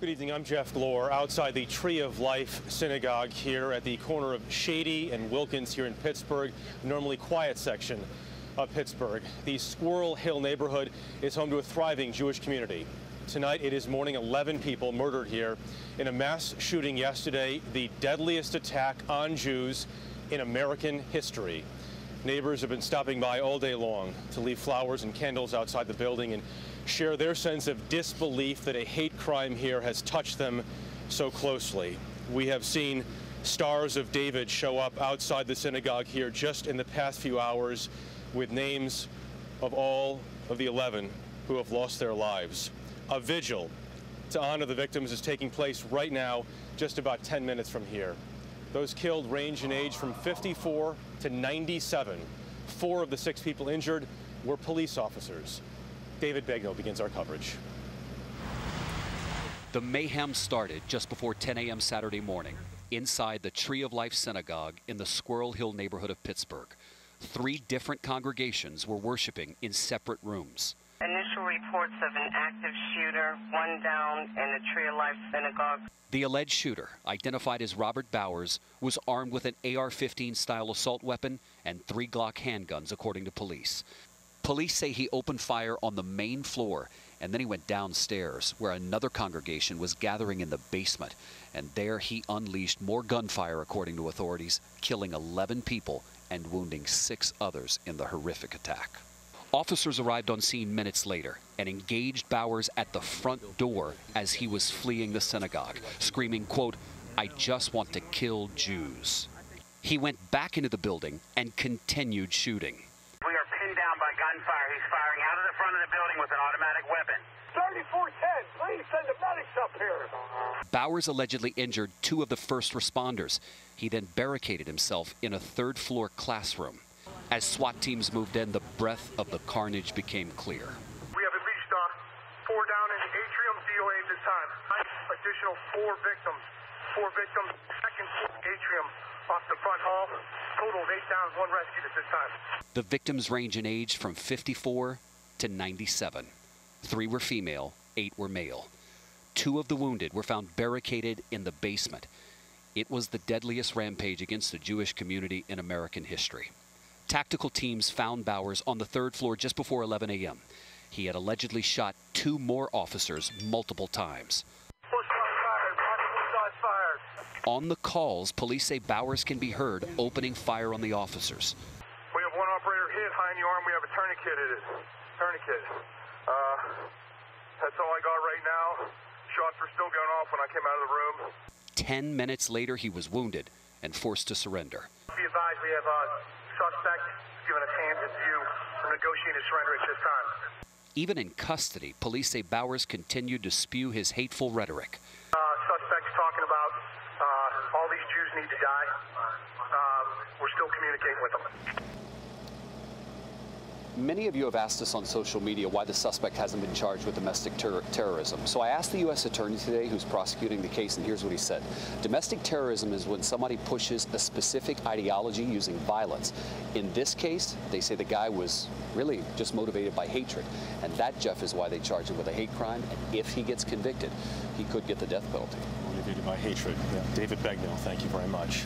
Good evening, I'm Jeff Glore outside the Tree of Life synagogue here at the corner of Shady and Wilkins here in Pittsburgh, the normally quiet section of Pittsburgh. The Squirrel Hill neighborhood is home to a thriving Jewish community. Tonight it is mourning 11 people murdered here in a mass shooting yesterday, the deadliest attack on Jews in American history. Neighbors have been stopping by all day long to leave flowers and candles outside the building and share their sense of disbelief that a hate crime here has touched them so closely. We have seen stars of David show up outside the synagogue here just in the past few hours with names of all of the 11 who have lost their lives. A vigil to honor the victims is taking place right now, just about 10 minutes from here. Those killed range in age from 54 to 97. 4 of the 6 people injured were police officers. David Begnaud begins our coverage. The mayhem started just before 10 a.m. Saturday morning inside the Tree of Life synagogue in the Squirrel Hill neighborhood of Pittsburgh. 3 different congregations were worshiping in separate rooms. Initial reports of an active shooter, 1 down in the Tree of Life synagogue. The alleged shooter, identified as Robert Bowers, was armed with an AR-15 style assault weapon and 3 Glock handguns, according to police. Police say he opened fire on the main floor, and then he went downstairs, where another congregation was gathering in the basement. And there he unleashed more gunfire, according to authorities, killing 11 people and wounding 6 others in the horrific attack. Officers arrived on scene minutes later and engaged Bowers at the front door as he was fleeing the synagogue, screaming, quote, "I just want to kill Jews." He went back into the building and continued shooting. We are pinned down by gunfire. He's firing out of the front of the building with an automatic weapon. 3410, please send the medics up here. Bowers allegedly injured 2 of the first responders. He then barricaded himself in a 3rd-floor classroom. As SWAT teams moved in, the breadth of the carnage became clear. We have at least 4 down in the atrium, DOA at this time. Additional 4 victims. 4 victims, 2nd floor atrium off the front hall. Total of 8 down, 1 rescued at this time. The victims range in age from 54 to 97. 3 were female, 8 were male. 2 of the wounded were found barricaded in the basement. It was the deadliest rampage against the Jewish community in American history. Tactical teams found Bowers on the 3rd floor just before 11 a.m. He had allegedly shot 2 more officers multiple times. On the calls, police say Bowers can be heard opening fire on the officers. We have 1 operator hit high in the arm. We have a tourniquet. Tourniquet. That's all I got right now. Shots were still going off when I came out of the room. 10 minutes later, he was wounded and forced to surrender. Be advised, we have a suspect giving us hands and view for negotiating surrender at this time. Even in custody, police say Bowers continued to spew his hateful rhetoric. Suspects talking about all these Jews need to die. We're still communicating with them. Many of you have asked us on social media why the suspect hasn't been charged with domestic terrorism. So I asked the U.S. attorney today who's prosecuting the case, and here's what he said. Domestic terrorism is when somebody pushes a specific ideology using violence. In this case, they say the guy was really just motivated by hatred. And that, Jeff, is why they charge him with a hate crime. And if he gets convicted, he could get the death penalty. Motivated by hatred. Yeah. David Begnaud, thank you very much.